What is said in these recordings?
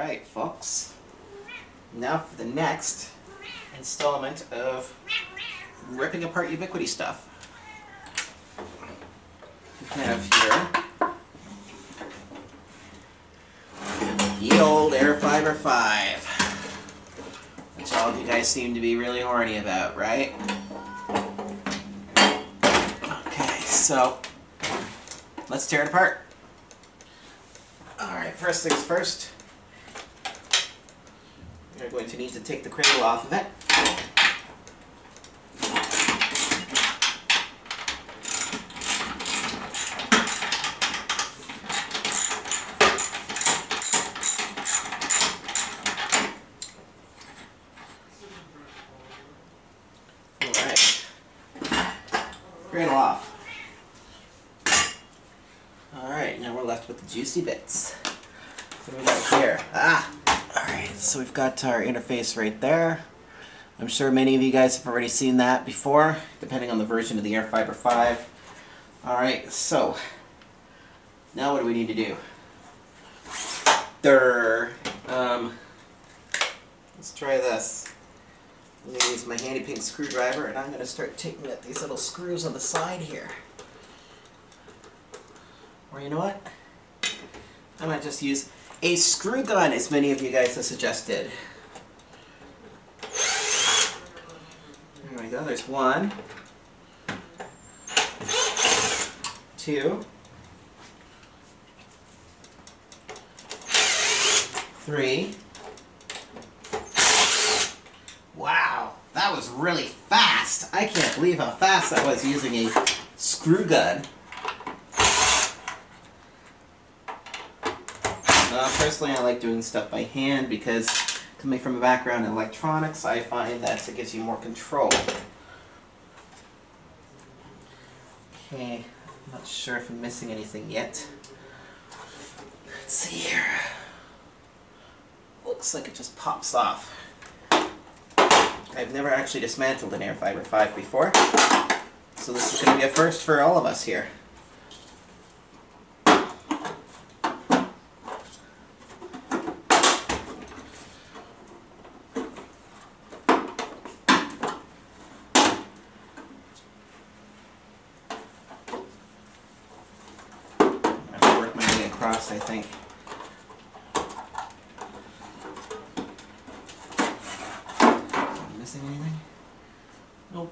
Alright, folks. Now for the next installment of ripping apart Ubiquiti stuff. We have here the old Airfibre 5, which all of you guys seem to be really horny about, right? Okay, so let's tear it apart. Alright, first things first. You're going to need to take the cradle off of it. Alright. Cradle off. Alright, now we're left with the juicy bits. What do we got here? Alright, so we've got our interface right there. I'm sure many of you guys have already seen that before, depending on the version of the Airfibre 5. Alright, so now what do we need to do? Let's try this. I'm going to use my handy pink screwdriver, and I'm going to start taking out these little screws on the side here. Or you know what? I might just use a screw gun, as many of you guys have suggested. There we go, there's 1, 2, 3. Wow, that was really fast. I can't believe how fast that was using a screw gun. Personally, I like doing stuff by hand because, coming from a background in electronics, I find that it gives you more control. Okay, I'm not sure if I'm missing anything yet. Let's see here. Looks like it just pops off. I've never actually dismantled an Airfibre 5 before, so this is going to be a first for all of us here. I think. Am I missing anything? Nope.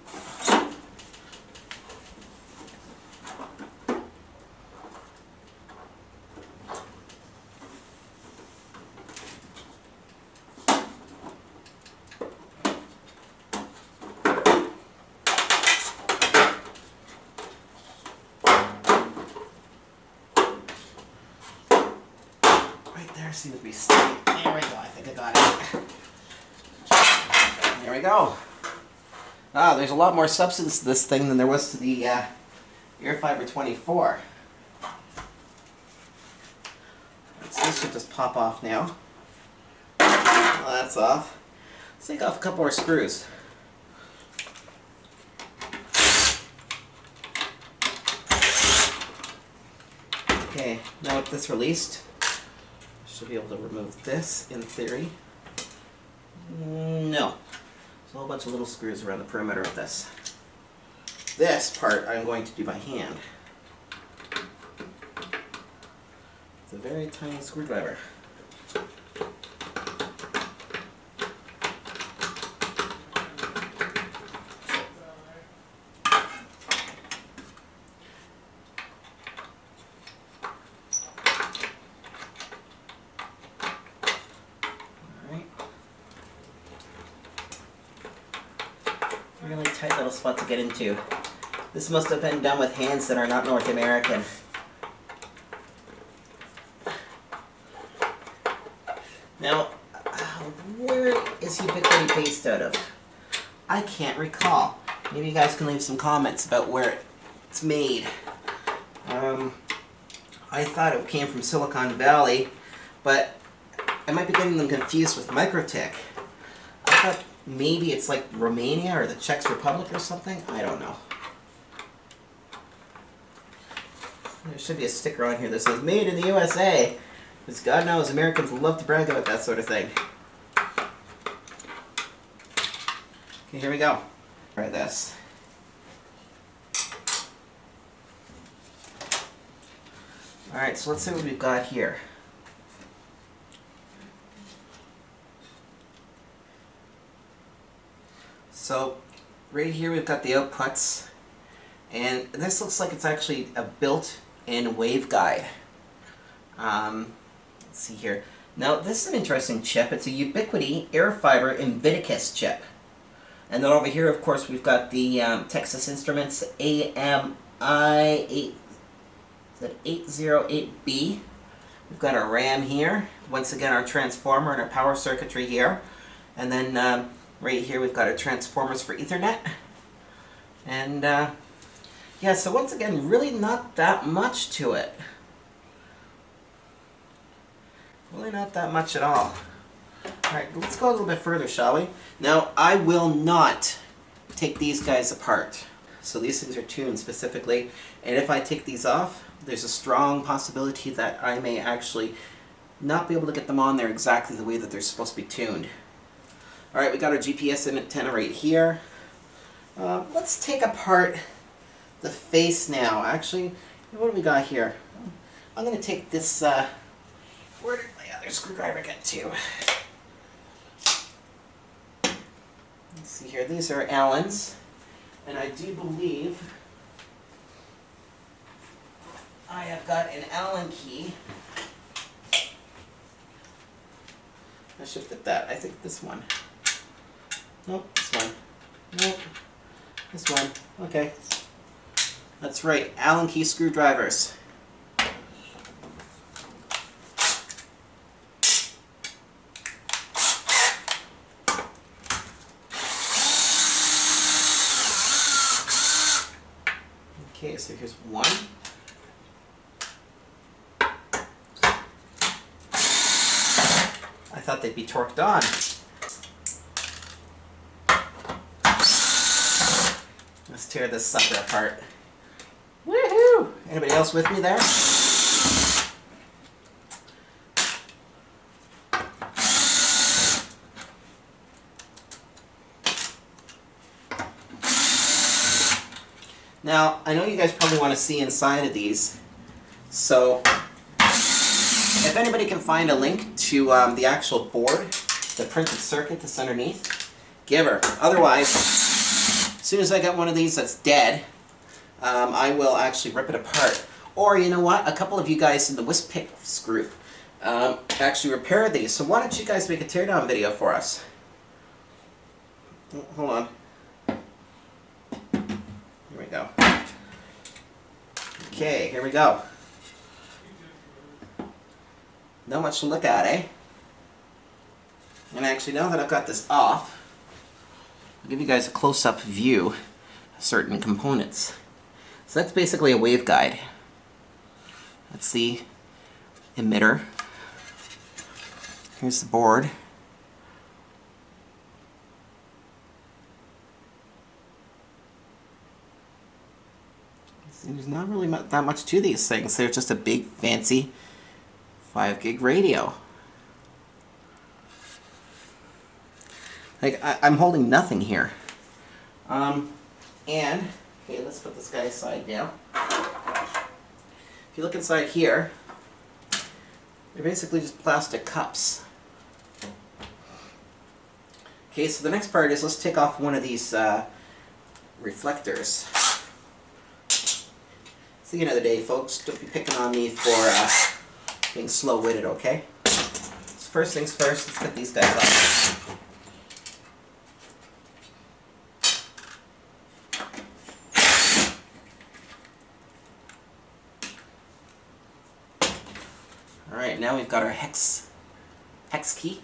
There seems to be steady. There we go, I think I got it. There we go. There's a lot more substance to this thing than there was to the Airfibre 24. So this should just pop off now. Well, that's off. Let's take off a couple more screws. Okay, now with this released, should be able to remove this, in theory. No. There's a whole bunch of little screws around the perimeter of this. This part I'm going to do by hand. It's a very tiny screwdriver. Really tight little spot to get into. This must have been done with hands that are not North American. Now, where is Ubiquiti based out of? I can't recall. Maybe you guys can leave some comments about where it's made. I thought it came from Silicon Valley, but I might be getting them confused with Microtech. I thought maybe it's like Romania or the Czech Republic or something? I don't know. There should be a sticker on here that says made in the USA. Because God knows Americans love to brag about that sort of thing. Okay, here we go. Try this. Alright, so let's see what we've got here. So, right here we've got the outputs, and this looks like it's actually a built-in waveguide. Let's see here. Now, this is an interesting chip. It's a Ubiquiti Airfiber Invictus chip. And then over here, of course, we've got the Texas Instruments AMI 808B. We've got our RAM here. Once again, our transformer and our power circuitry here. And then right here, we've got our transformers for Ethernet. And yeah, so once again, really not that much to it. Really not that much at all. Alright, let's go a little bit further, shall we? Now, I will not take these guys apart. So these things are tuned specifically, and if I take these off, there's a strong possibility that I may actually not be able to get them on there exactly the way that they're supposed to be tuned. Alright, we got our GPS antenna right here. Let's take apart the face now. Actually, what do we got here? I'm going to take this, where did my other screwdriver get to? Let's see here, these are Allen's, and I do believe I have got an Allen key. I should fit that. I think this one. Nope, this one. Nope, this one. Okay. That's right, Allen key screwdrivers. Okay, so here's one. I thought they'd be torqued on. Let's tear this sucker apart. Woohoo! Anybody else with me there? Now, I know you guys probably want to see inside of these, so if anybody can find a link to the actual board, the printed circuit that's underneath, give her. Otherwise, as soon as I get one of these that's dead, I will actually rip it apart. Or, you know what, a couple of you guys in the Ms.Fixit group actually repaired these, so why don't you guys make a teardown video for us? Hold on. Here we go. Okay, here we go. Not much to look at, eh? And actually, now that I've got this off, I'll give you guys a close-up view of certain components. So that's basically a waveguide. That's the emitter. Here's the board. There's not really that much to these things. They're just a big, fancy 5 gig radio. Like, I'm holding nothing here. And, okay, let's put this guy aside now. If you look inside here, they're basically just plastic cups. Okay, so the next part is, let's take off one of these reflectors. It's the end of the day, folks. Don't be picking on me for being slow-witted, okay? So first things first, let's get these guys off. Alright, now we've got our hex key.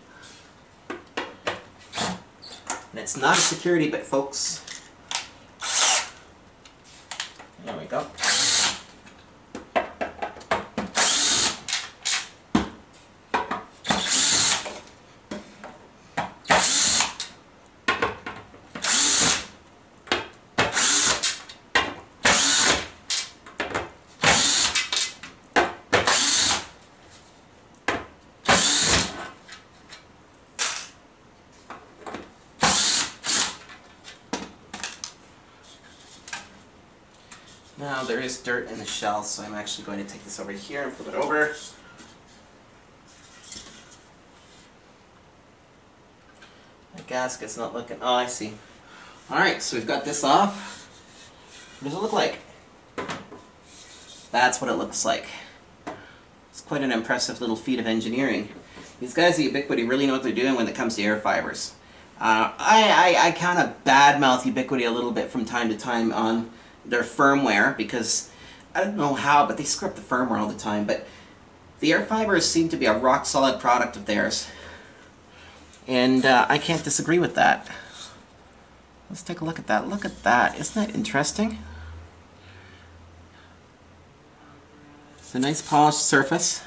And it's not a security bit, folks. There we go. Now there is dirt in the shell, so I'm actually going to take this over here and flip it over. The gasket's not looking... Oh, I see. Alright, so we've got this off. What does it look like? That's what it looks like. It's quite an impressive little feat of engineering. These guys at Ubiquiti really know what they're doing when it comes to airfibers. I kind of badmouth Ubiquiti a little bit from time to time on their firmware because I don't know how, but they screw up the firmware all the time. But the airfibers seem to be a rock-solid product of theirs. And I can't disagree with that. Let's take a look at that. Look at that. Isn't that interesting? It's a nice polished surface.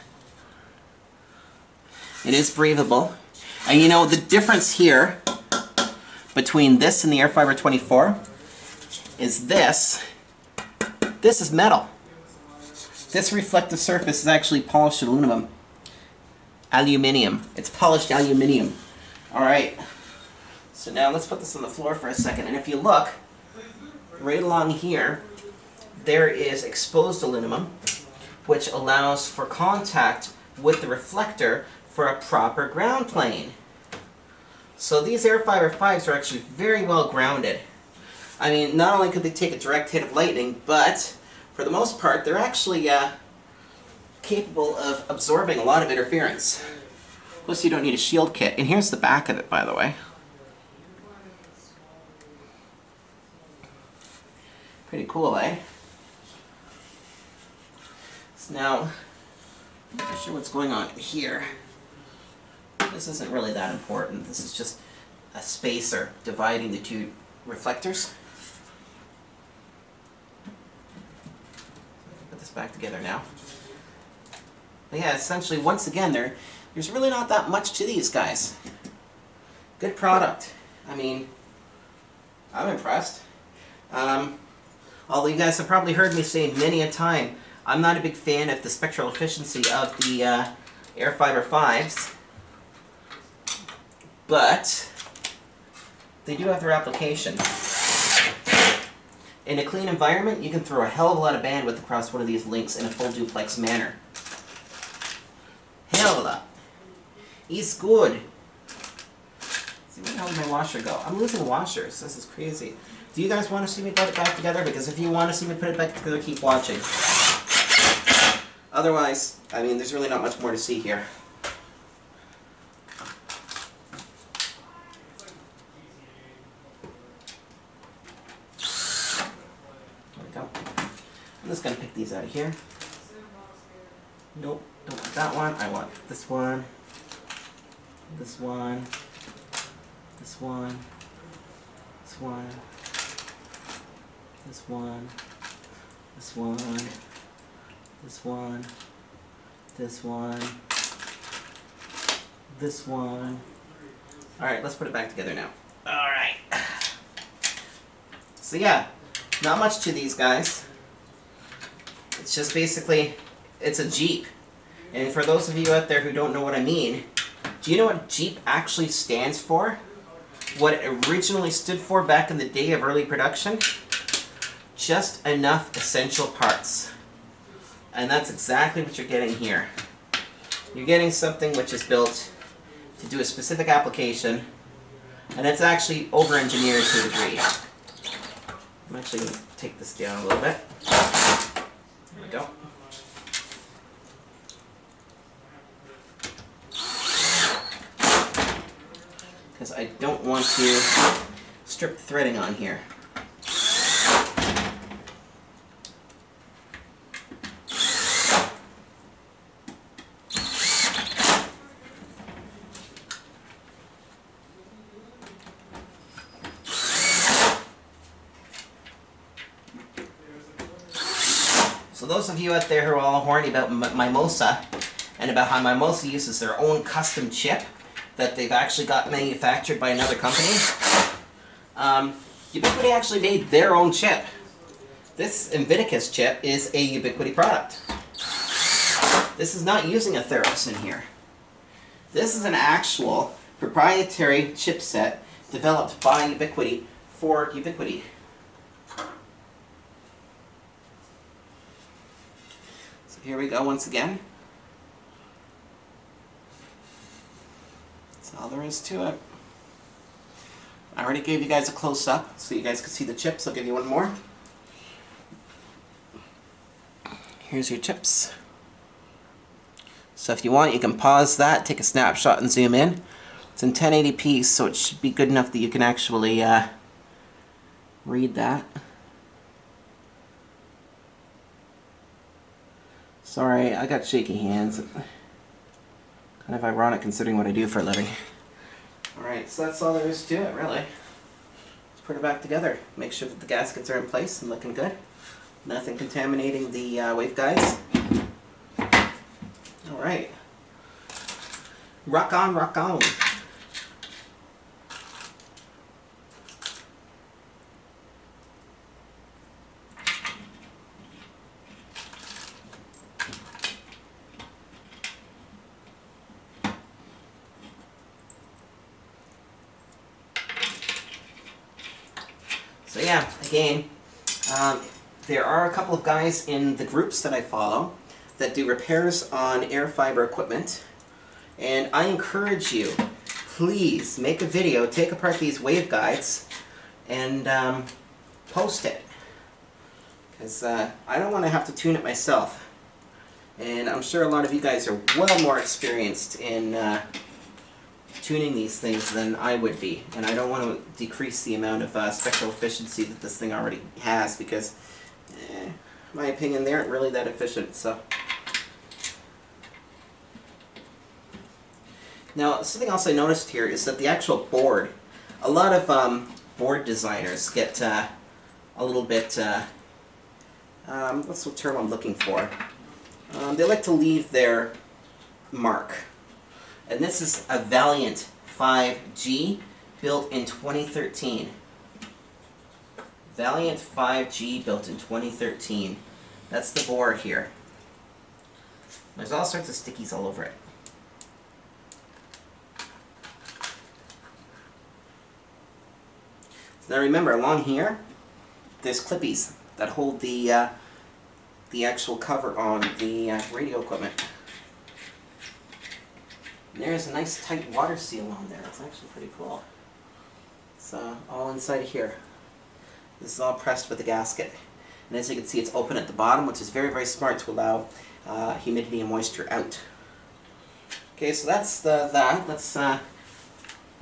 It is breathable. And you know, the difference here between this and the airFiber 24 is this is metal. This reflective surface is actually polished aluminum. Aluminium. It's polished aluminium. Alright. So now let's put this on the floor for a second. And if you look, right along here, there is exposed aluminum, which allows for contact with the reflector for a proper ground plane. So these airFiber 5s are actually very well grounded. I mean, not only could they take a direct hit of lightning, but for the most part, they're actually capable of absorbing a lot of interference. Plus, you don't need a shield kit. And here's the back of it, by the way. Pretty cool, eh? So now, I'm not sure what's going on here. This isn't really that important. This is just a spacer dividing the two reflectors. Put this back together now. But yeah, essentially, once again, there's really not that much to these guys. Good product. I mean, I'm impressed. Although you guys have probably heard me say many a time, I'm not a big fan of the spectral efficiency of the airFiber 5s. But they do have their application. In a clean environment, you can throw a hell of a lot of bandwidth across one of these links in a full duplex manner. Hell of a lot. It's good. See, where the hell did my washer go? I'm losing washers. This is crazy. Do you guys want to see me put it back together? Because if you want to see me put it back together, keep watching. Otherwise, I mean, there's really not much more to see here. There we go. I'm just going to pick these out of here. Nope, don't want that one. I want this one, this one, this one, this one, this one, this one, this one, this one, this one. Alright, let's put it back together now. Alright. So yeah, not much to these guys. It's just basically, it's a Jeep. And for those of you out there who don't know what I mean, do you know what Jeep actually stands for? What it originally stood for back in the day of early production? Just enough essential parts. And that's exactly what you're getting here. You're getting something which is built to do a specific application, and it's actually over-engineered to a degree. I'm actually going to take this down a little bit. There we go. Because I don't want to strip the threading on here. So those of you out there who are all horny about Mimosa, and about how Mimosa uses their own custom chip that they've actually got manufactured by another company, Ubiquiti actually made their own chip. This Invictus chip is a Ubiquiti product. This is not using a Theros in here. This is an actual proprietary chipset developed by Ubiquiti for Ubiquiti. here we go once again. That's all there is to it. I already gave you guys a close-up so you guys could see the chips. I'll give you one more. Here's your chips. So if you want, you can pause that, take a snapshot and zoom in. It's in 1080p, so it should be good enough that you can actually read that. Sorry, I got shaky hands. Kind of ironic considering what I do for a living. Alright, so that's all there is to it, really. Let's put it back together. Make sure that the gaskets are in place and looking good. Nothing contaminating the waveguides. Alright. Rock on, rock on. So yeah, again, there are a couple of guys in the groups that I follow that do repairs on airFiber equipment, and I encourage you, please make a video, take apart these waveguides, and post it. Because I don't want to have to tune it myself. And I'm sure a lot of you guys are well more experienced in tuning these things than I would be, and I don't want to decrease the amount of spectral efficiency that this thing already has, because in my opinion they aren't really that efficient. So now, something else I noticed here is that the actual board, a lot of board designers get a little bit what's the term I'm looking for, they like to leave their mark. And this is a Valiant 5G built in 2013. Valiant 5G built in 2013. That's the board here. There's all sorts of stickies all over it. So now remember, along here, there's clippies that hold the actual cover on the radio equipment. There's a nice tight water seal on there. It's actually pretty cool. It's all inside here. This is all pressed with a gasket. And as you can see, it's open at the bottom, which is very, very smart to allow humidity and moisture out. Okay, so that's that. Let's, I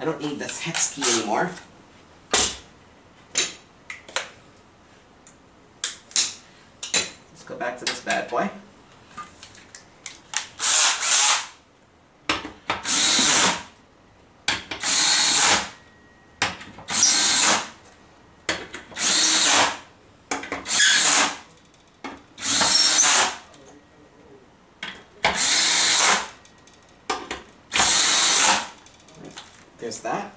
don't need this hex key anymore. Let's go back to this bad boy. There's that.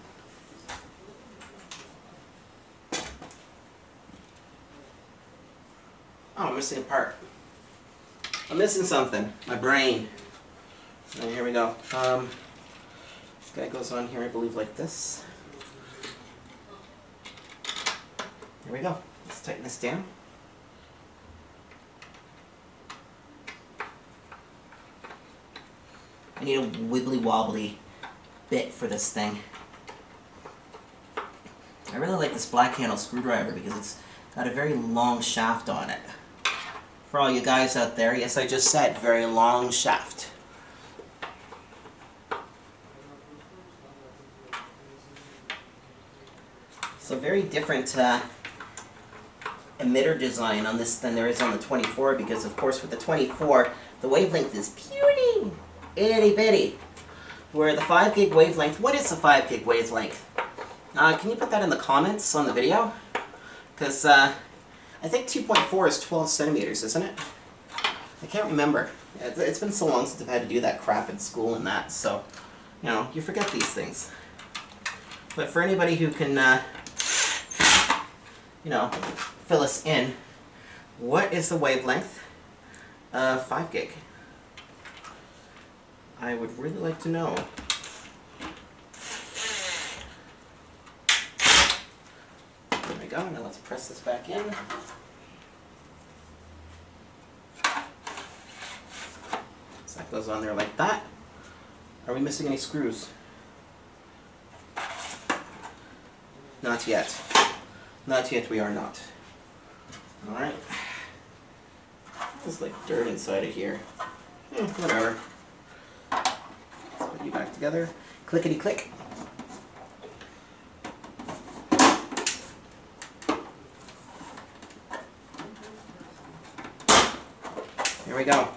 Oh, I'm missing a part. I'm missing something. My brain. And here we go. This guy goes on here, I believe, like this. Here we go. Let's tighten this down. I need a wibbly wobbly bit for this thing. I really like this black handle screwdriver because it's got a very long shaft on it. For all you guys out there, yes, I just said very long shaft. So very different emitter design on this than there is on the 24, because of course with the 24 the wavelength is puny, itty bitty. Where the 5 gig wavelength, what is the 5 gig wavelength? Can you put that in the comments on the video? Because I think 2.4 is 12 centimeters, isn't it? I can't remember. It's been so long since I've had to do that crap in school and that, so, you know, you forget these things. But for anybody who can, you know, fill us in, what is the wavelength of 5 gig? I would really like to know. There we go. Now let's press this back in. So that goes on there like that. Are we missing any screws? Not yet. Not yet, we are not. Alright. There's like dirt inside of here. Whatever. Let's put you back together. Clickety click. Here we go.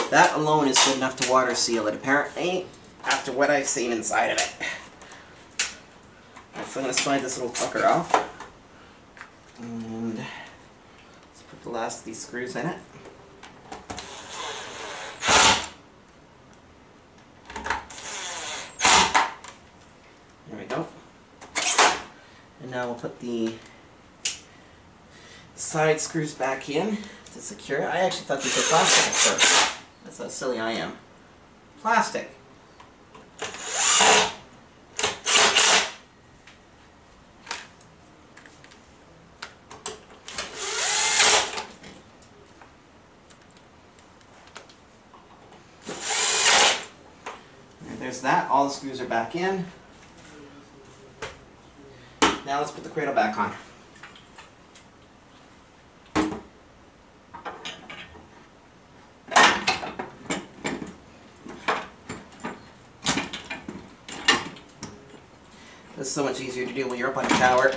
That alone is good enough to water seal it, apparently, after what I've seen inside of it. Right, so I'm going to slide this little fucker off. And let's put the last of these screws in it. There we go. And now we'll put the side screws back in to secure it. I actually thought these were plastic at first. That's how silly I am. Plastic. And there's that. All the screws are back in. Now let's put the cradle back on. It's so much easier to do when you're up on a tower.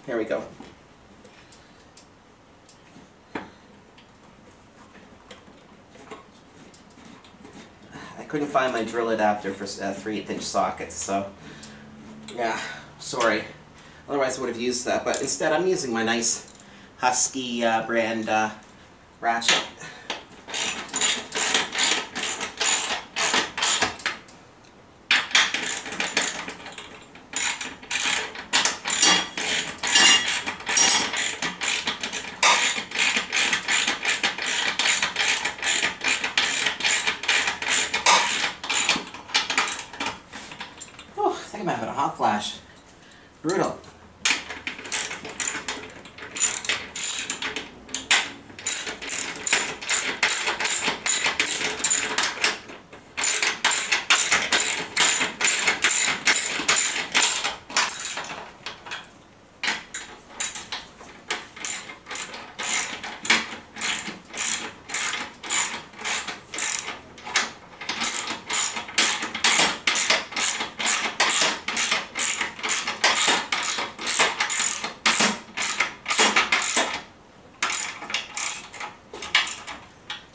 Here we go. I couldn't find my drill adapter for 3/8" sockets, so yeah, sorry. Otherwise I would have used that, but instead I'm using my nice Husky brand ratchet. I'm having a hot flash. Brutal.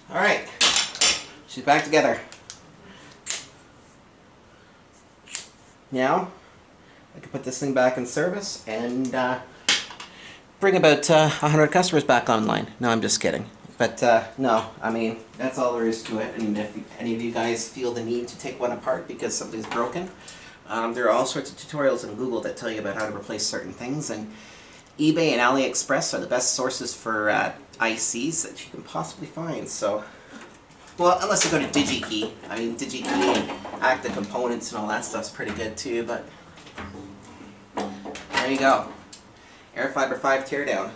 Alright, she's back together. Now, I can put this thing back in service and bring about 100 customers back online. No, I'm just kidding. But no, I mean, that's all there is to it. And if any of you guys feel the need to take one apart because something's broken, there are all sorts of tutorials on Google that tell you about how to replace certain things. And eBay and AliExpress are the best sources for ICs that you can possibly find. So, well, unless you go to DigiKey. I mean, DigiKey and Active Components and all that stuff's pretty good too. But there you go, Airfiber 5 Teardown.